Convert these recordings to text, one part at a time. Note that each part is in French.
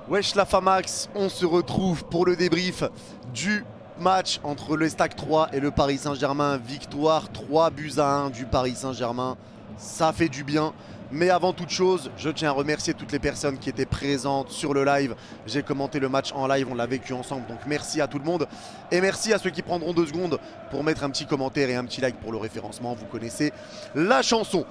Wesh la Famax, on se retrouve pour le débrief du match entre le Stade 3 et le Paris Saint-Germain. Victoire 3-1 du Paris Saint-Germain, ça fait du bien. Mais avant toute chose, je tiens à remercier toutes les personnes qui étaient présentes sur le live. J'ai commenté le match en live, on l'a vécu ensemble, donc merci à tout le monde. Et merci à ceux qui prendront 2 secondes pour mettre un petit commentaire et un petit like pour le référencement. Vous connaissez la chanson.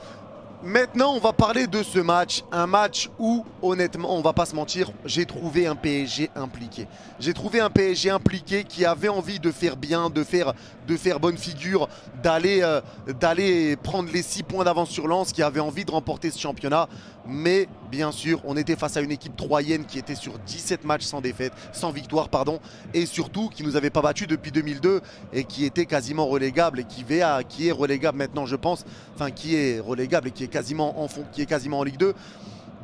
Maintenant, on va parler de ce match. Un match où, honnêtement, on va pas se mentir, j'ai trouvé un PSG impliqué. J'ai trouvé un PSG impliqué qui avait envie de faire bien, de faire bonne figure, d'aller prendre les 6 points d'avance sur Lens, qui avait envie de remporter ce championnat. Mais bien sûr, on était face à une équipe troyenne qui était sur 17 matchs sans défaite, sans victoire, pardon, et surtout qui nous avait pas battus depuis 2002 et qui était quasiment relégable et qui est relégable maintenant, je pense, enfin qui est relégable et qui est quasiment en fond, qui est quasiment en Ligue 2.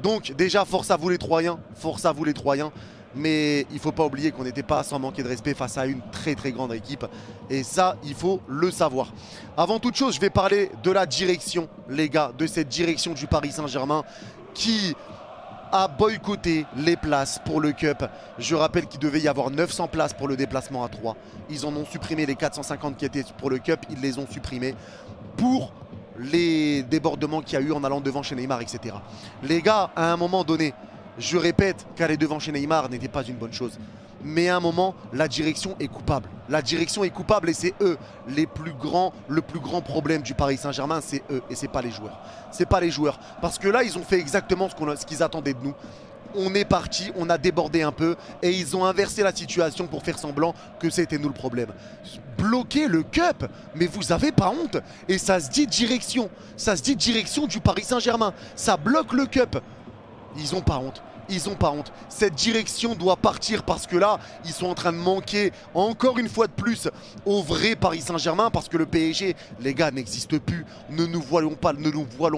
Donc déjà, force à vous les Troyens, force à vous les Troyens. Mais il ne faut pas oublier qu'on n'était pas sans manquer de respect face à une très grande équipe. Et ça, il faut le savoir. Avant toute chose, je vais parler de la direction, les gars, de cette direction du Paris Saint-Germain qui a boycotté les places pour le Cup. Je rappelle qu'il devait y avoir 900 places pour le déplacement à 3. Ils en ont supprimé les 450 qui étaient pour le Cup. Ils les ont supprimés pour les débordements qu'il y a eu en allant devant chez Neymar, etc. Les gars, à un moment donné, je répète qu'aller devant chez Neymar n'était pas une bonne chose. Mais à un moment, la direction est coupable. La direction est coupable et c'est eux le plus grand problème du Paris Saint-Germain, c'est eux et c'est pas les joueurs. C'est pas les joueurs. Parce que là, ils ont fait exactement ce qu'ils attendaient de nous. On est parti, on a débordé un peu et ils ont inversé la situation pour faire semblant que c'était nous le problème. Bloquer le Cup, mais vous avez pas honte. Et ça se dit direction. Ça se dit direction du Paris Saint-Germain. Ça bloque le Cup. Ils ont pas honte. Ils ont pas honte. Cette direction doit partir parce que là, ils sont en train de manquer encore une fois de plus au vrai Paris Saint-Germain parce que le PSG, les gars, n'existe plus. Ne nous voilons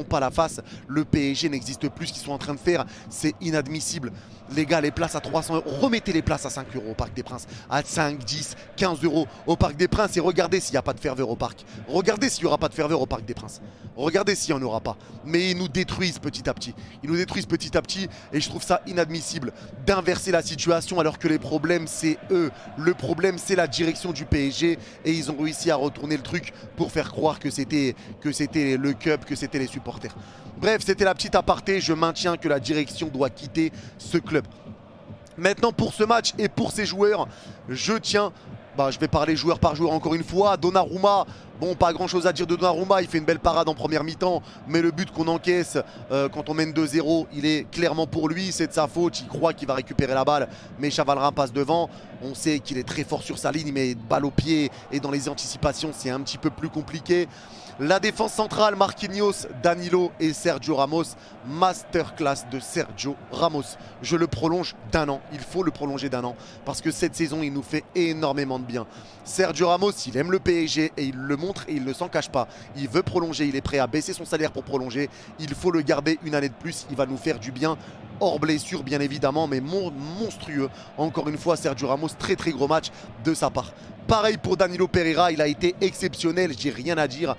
pas la face. Le PSG n'existe plus. Ce qu'ils sont en train de faire, c'est inadmissible. Les gars, les places à 300 €, remettez les places à 5 € au Parc des Princes, à 5, 10, 15 € au Parc des Princes et regardez s'il n'y a pas de ferveur au parc. Regardez s'il n'y aura pas de ferveur au Parc des Princes. Regardez s'il n'y en aura pas. Mais ils nous détruisent petit à petit. Ils nous détruisent petit à petit et je trouve ça inadmissible d'inverser la situation alors que les problèmes, c'est eux. Le problème, c'est la direction du PSG et ils ont réussi à retourner le truc pour faire croire que c'était le Cup, que c'était les supporters. Bref, c'était la petite aparté. Je maintiens que la direction doit quitter ce club. Maintenant, pour ce match et pour ces joueurs, je tiens... je vais parler joueur par joueur encore une fois. Donnarumma, bon, pas grand chose à dire de Donnarumma. Il fait une belle parade en première mi-temps. Mais le but qu'on encaisse quand on mène 2-0, il est clairement pour lui. C'est de sa faute. Il croit qu'il va récupérer la balle. Mais Chavalrin passe devant. On sait qu'il est très fort sur sa ligne. Mais balle au pied et dans les anticipations, c'est un petit peu plus compliqué. La défense centrale, Marquinhos, Danilo et Sergio Ramos. Masterclass de Sergio Ramos. Je le prolonge d'1 an. Il faut le prolonger d'1 an. Parce que cette saison, il nous fait énormément de bien. Sergio Ramos, il aime le PSG et il le montre et il ne s'en cache pas. Il veut prolonger, il est prêt à baisser son salaire pour prolonger. Il faut le garder une année de plus. Il va nous faire du bien. Hors blessure, bien évidemment, mais monstrueux. Encore une fois, Sergio Ramos, très gros match de sa part. Pareil pour Danilo Pereira, il a été exceptionnel, j'ai rien à dire,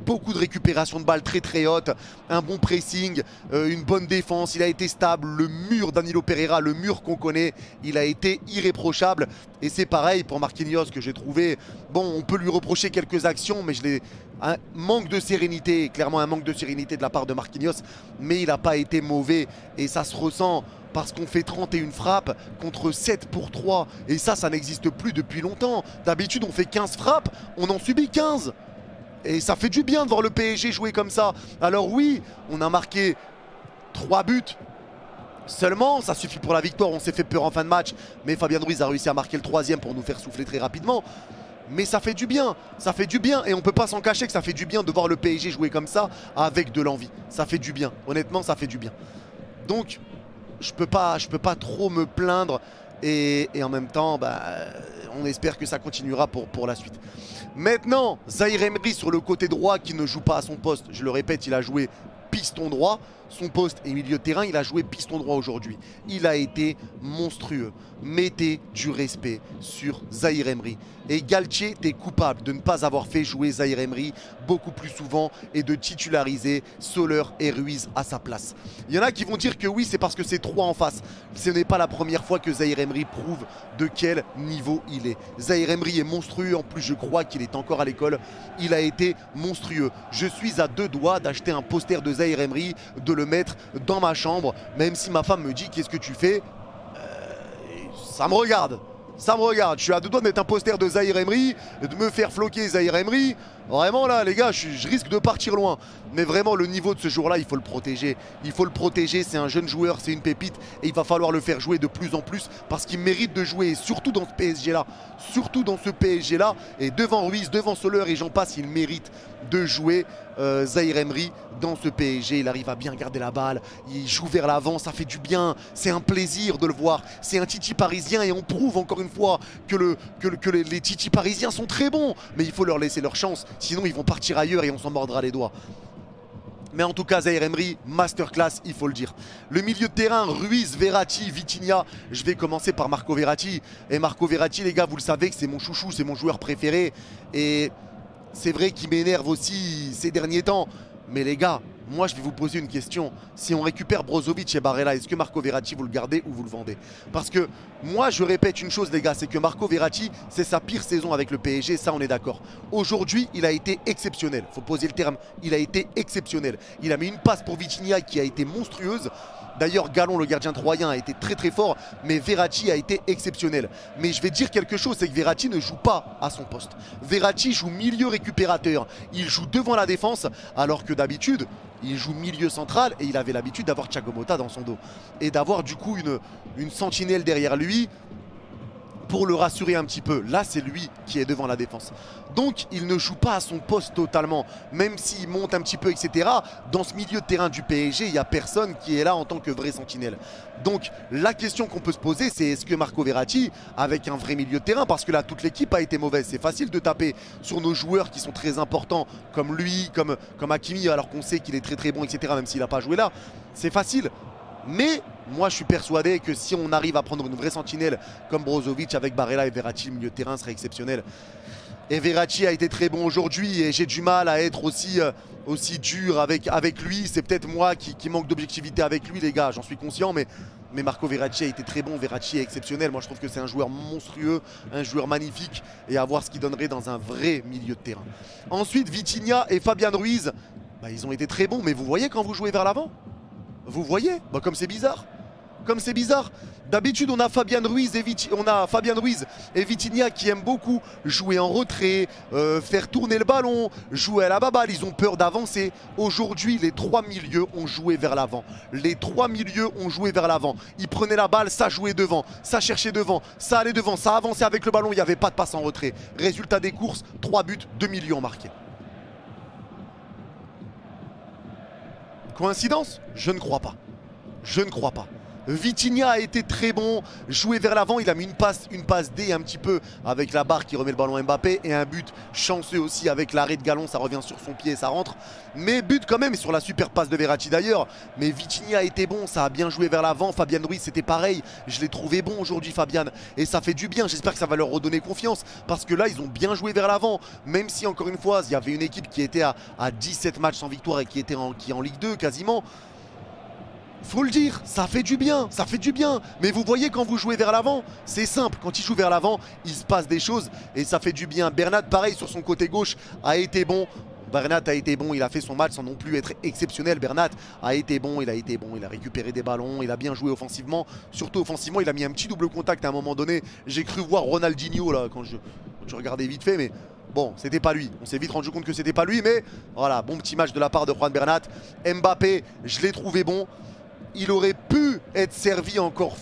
Beaucoup de récupération de balles très haute, un bon pressing, une bonne défense, il a été stable. Le mur Danilo Pereira, le mur qu'on connaît, il a été irréprochable. Et c'est pareil pour Marquinhos que j'ai trouvé, bon, on peut lui reprocher quelques actions, mais un manque de sérénité, clairement un manque de sérénité de la part de Marquinhos, mais il n'a pas été mauvais et ça se ressent. Parce qu'on fait 31 frappes contre 7 pour 3. Et ça n'existe plus depuis longtemps. D'habitude, on fait 15 frappes, on en subit 15. Et ça fait du bien de voir le PSG jouer comme ça. Alors oui, on a marqué 3 buts. Seulement, ça suffit pour la victoire. On s'est fait peur en fin de match. Mais Fabien Ruiz a réussi à marquer le 3e pour nous faire souffler très rapidement. Mais ça fait du bien, ça fait du bien. Et on ne peut pas s'en cacher que ça fait du bien de voir le PSG jouer comme ça avec de l'envie. Ça fait du bien. Honnêtement, ça fait du bien. Donc... Je peux pas trop me plaindre et en même temps, on espère que ça continuera pour la suite. Maintenant, Zahir Emery sur le côté droit qui ne joue pas à son poste. Je le répète, il a joué piston droit. Son poste est milieu de terrain, il a joué piston droit aujourd'hui. Il a été monstrueux. Mettez du respect sur Zahir Emery. Et Galtier, t'es coupable de ne pas avoir fait jouer Zahir Emery beaucoup plus souvent et de titulariser Soler et Ruiz à sa place. Il y en a qui vont dire que oui, c'est parce que c'est 3 en face. ce n'est pas la première fois que Zahir Emery prouve de quel niveau il est. Zahir Emery est monstrueux, en plus je crois qu'il est encore à l'école. Il a été monstrueux. Je suis à 2 doigts d'acheter un poster de Zahir Emery, de le mettre dans ma chambre, même si ma femme me dit qu'est-ce que tu fais, ça me regarde. Ça me regarde, je suis à 2 doigts de mettre un poster de Zahir Emery, de me faire floquer Zahir Emery. Vraiment là les gars, je risque de partir loin. Mais vraiment le niveau de ce joueur là, il faut le protéger. Il faut le protéger, c'est un jeune joueur, c'est une pépite. Et il va falloir le faire jouer de plus en plus parce qu'il mérite de jouer. Et surtout dans ce PSG là. Surtout dans ce PSG là. Et devant Ruiz, devant Soler et j'en passe, il mérite de jouer Zahir Emery dans ce PSG. Il arrive à bien garder la balle, il joue vers l'avant, ça fait du bien. C'est un plaisir de le voir. C'est un Titi parisien et on prouve encore une fois que les Titi parisiens sont très bons. Mais il faut leur laisser leur chance. Sinon ils vont partir ailleurs et on s'en mordra les doigts. Mais en tout cas Zahir Emery, masterclass, il faut le dire. Le milieu de terrain, Ruiz, Verratti, Vitinha. Je vais commencer par Marco Verratti. Et Marco Verratti les gars, vous le savez que c'est mon chouchou, c'est mon joueur préféré. Et c'est vrai qu'il m'énerve aussi ces derniers temps. Mais les gars, moi je vais vous poser une question. Si on récupère Brozovic et Barella, est-ce que Marco Verratti vous le gardez ou vous le vendez? Parce que moi je répète une chose les gars, c'est que Marco Verratti c'est sa pire saison avec le PSG, ça on est d'accord. Aujourd'hui il a été exceptionnel, faut poser le terme, il a été exceptionnel. Il a mis une passe pour Vitinha qui a été monstrueuse. D'ailleurs Galon le gardien troyen a été très fort, mais Verratti a été exceptionnel. Mais je vais dire quelque chose, c'est que Verratti ne joue pas à son poste. Verratti joue milieu récupérateur, il joue devant la défense alors que d'habitude il joue milieu central et il avait l'habitude d'avoir Thiago Motta dans son dos. Et d'avoir du coup une sentinelle derrière lui pour le rassurer un petit peu. Là c'est lui qui est devant la défense. Donc il ne joue pas à son poste totalement. Même s'il monte un petit peu etc. Dans ce milieu de terrain du PSG, il n'y a personne qui est là en tant que vrai sentinelle. Donc la question qu'on peut se poser c'est est-ce que Marco Verratti avec un vrai milieu de terrain, parce que là toute l'équipe a été mauvaise. C'est facile de taper sur nos joueurs qui sont très importants comme lui, comme Hakimi, alors qu'on sait qu'il est très bon etc. Même s'il n'a pas joué là. C'est facile. Mais moi je suis persuadé que si on arrive à prendre une vraie sentinelle comme Brozovic avec Barella et Verratti, le milieu de terrain serait exceptionnel. Et Verratti a été très bon aujourd'hui et j'ai du mal à être aussi dur avec lui. C'est peut-être moi qui manque d'objectivité avec lui les gars, j'en suis conscient, mais Marco Verratti a été très bon, Verratti est exceptionnel. Moi je trouve que c'est un joueur monstrueux, un joueur magnifique et à voir ce qu'il donnerait dans un vrai milieu de terrain. Ensuite Vitinha et Fabian Ruiz, ils ont été très bons, mais vous voyez quand vous jouez vers l'avant? Vous voyez, comme c'est bizarre. Comme c'est bizarre. D'habitude on a Fabian Ruiz et Vitinha qui aiment beaucoup jouer en retrait, faire tourner le ballon, jouer à la baballe, ils ont peur d'avancer. Aujourd'hui les 3 milieux ont joué vers l'avant. Les 3 milieux ont joué vers l'avant. Ils prenaient la balle, ça jouait devant, ça cherchait devant, ça allait devant, ça avançait avec le ballon, il n'y avait pas de passe en retrait. Résultat des courses, 3 buts, 2 milieux marqués. Coïncidence? Je ne crois pas. Je ne crois pas. Vitinha a été très bon, joué vers l'avant, il a mis une passe D un petit peu avec la barre qui remet le ballon à Mbappé et un but chanceux aussi avec l'arrêt de Galon, ça revient sur son pied et ça rentre. Mais but quand même sur la super passe de Verratti d'ailleurs. Mais Vitinha a été bon, ça a bien joué vers l'avant, Fabian Ruiz c'était pareil, je l'ai trouvé bon aujourd'hui Fabian et ça fait du bien, j'espère que ça va leur redonner confiance parce que là ils ont bien joué vers l'avant, même si encore une fois il y avait une équipe qui était à 17 matchs sans victoire et qui est en Ligue 2 quasiment. Faut le dire, ça fait du bien, ça fait du bien. Mais vous voyez quand vous jouez vers l'avant, c'est simple, quand il joue vers l'avant, il se passe des choses et ça fait du bien. Bernat pareil sur son côté gauche a été bon. Bernat a été bon, il a fait son match sans non plus être exceptionnel. Bernat a été bon, il a récupéré des ballons, il a bien joué offensivement. Surtout offensivement, il a mis un petit double contact à un moment donné. J'ai cru voir Ronaldinho là quand je regardais vite fait, mais bon, c'était pas lui. On s'est vite rendu compte que c'était pas lui, mais voilà, bon petit match de la part de Juan Bernat. Mbappé, je l'ai trouvé bon. Il aurait pu être servi encore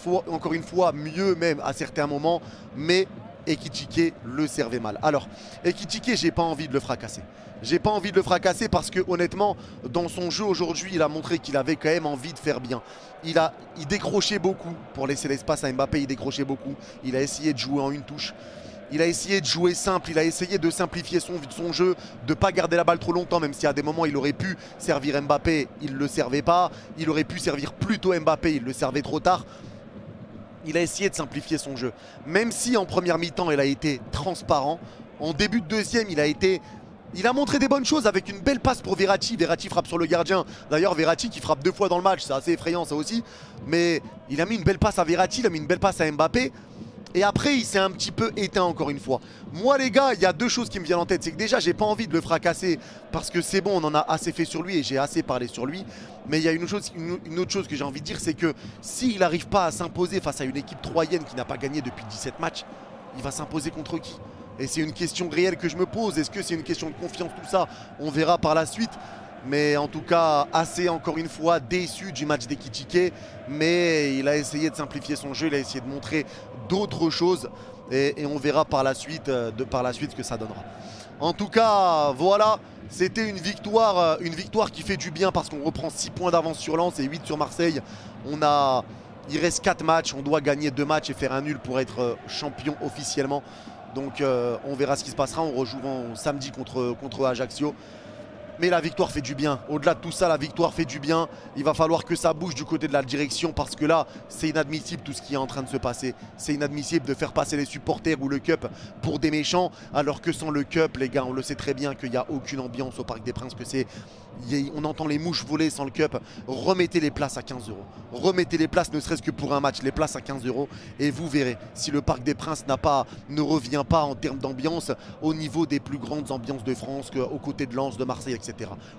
une fois mieux même à certains moments, mais Ekitike le servait mal. Alors, Ekitike, j'ai pas envie de le fracasser. J'ai pas envie de le fracasser parce que honnêtement, dans son jeu aujourd'hui, il a montré qu'il avait quand même envie de faire bien. Il décrochait beaucoup pour laisser l'espace à Mbappé, il décrochait beaucoup. Il a essayé de jouer en une touche. Il a essayé de jouer simple, il a essayé de simplifier son jeu, de ne pas garder la balle trop longtemps, même si à des moments il aurait pu servir Mbappé, il ne le servait pas. Il aurait pu servir plutôt Mbappé, il le servait trop tard. Il a essayé de simplifier son jeu. Même si en première mi-temps il a été transparent, en début de deuxième il a été Il a montré des bonnes choses avec une belle passe pour Verratti. Verratti frappe sur le gardien. D'ailleurs, Verratti qui frappe 2 fois dans le match, c'est assez effrayant ça aussi. Mais il a mis une belle passe à Verratti, il a mis une belle passe à Mbappé. Et après, il s'est un petit peu éteint encore une fois. Moi, les gars, il y a 2 choses qui me viennent en tête. C'est que déjà, j'ai pas envie de le fracasser parce que c'est bon, on en a assez fait sur lui et j'ai assez parlé sur lui. Mais il y a une autre chose que j'ai envie de dire, c'est que s'il n'arrive pas à s'imposer face à une équipe troyenne qui n'a pas gagné depuis 17 matchs, il va s'imposer contre qui? Et c'est une question réelle que je me pose. Est-ce que c'est une question de confiance, tout ça? On verra par la suite. Mais en tout cas, assez encore une fois déçu du match d'Ekitike. Mais il a essayé de simplifier son jeu, il a essayé de montrer d'autres choses. Et on verra par la suite ce que ça donnera. En tout cas, voilà, c'était une victoire qui fait du bien parce qu'on reprend 6 points d'avance sur Lens et 8 sur Marseille. Il reste 4 matchs, on doit gagner 2 matchs et faire un nul pour être champion officiellement. Donc on verra ce qui se passera, on rejoue samedi contre Ajaccio. Mais la victoire fait du bien. Au-delà de tout ça, la victoire fait du bien. Il va falloir que ça bouge du côté de la direction parce que là, c'est inadmissible tout ce qui est en train de se passer. C'est inadmissible de faire passer les supporters ou le Cup pour des méchants. Alors que sans le Cup, les gars, on le sait très bien qu'il n'y a aucune ambiance au Parc des Princes. On entend les mouches voler sans le Cup. Remettez les places à 15 €. Remettez les places ne serait-ce que pour un match. Les places à 15 € et vous verrez si le Parc des Princes ne revient pas en termes d'ambiance au niveau des plus grandes ambiances de France, aux côtés de Lens, de Marseille, etc.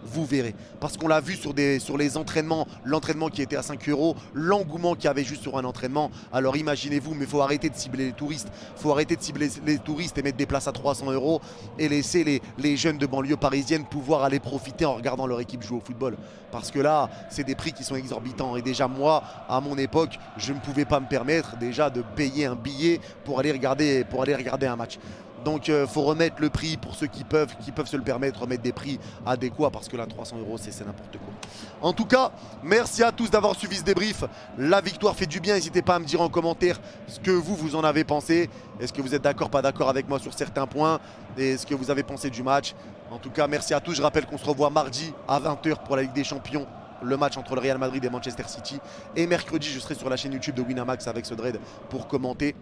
Vous verrez. Parce qu'on l'a vu sur les entraînements, l'entraînement qui était à 5 €, l'engouement qu'il y avait juste sur un entraînement. Alors imaginez-vous, mais il faut arrêter de cibler les touristes. Il faut arrêter de cibler les touristes et mettre des places à 300 € et laisser les jeunes de banlieue parisienne pouvoir aller profiter en regardant leur équipe jouer au football. Parce que là, c'est des prix qui sont exorbitants. Et déjà moi, à mon époque, je ne pouvais pas me permettre déjà de payer un billet pour aller regarder un match. Donc faut remettre le prix pour ceux qui peuvent se le permettre, remettre des prix adéquats parce que là 300 € c'est n'importe quoi. En tout cas, merci à tous d'avoir suivi ce débrief. La victoire fait du bien, n'hésitez pas à me dire en commentaire ce que vous en avez pensé. Est-ce que vous êtes d'accord, pas d'accord avec moi sur certains points et ce que vous avez pensé du match. En tout cas, merci à tous. Je rappelle qu'on se revoit mardi à 20 h pour la Ligue des Champions. Le match entre le Real Madrid et Manchester City. Et mercredi, je serai sur la chaîne YouTube de Winamax avec ce dread pour commenter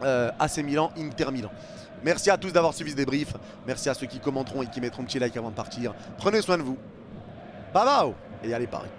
AC Milan, Inter Milan. Merci à tous d'avoir suivi ce débrief. Merci à ceux qui commenteront et qui mettront un petit like avant de partir. Prenez soin de vous. Bye bye. Et allez Paris.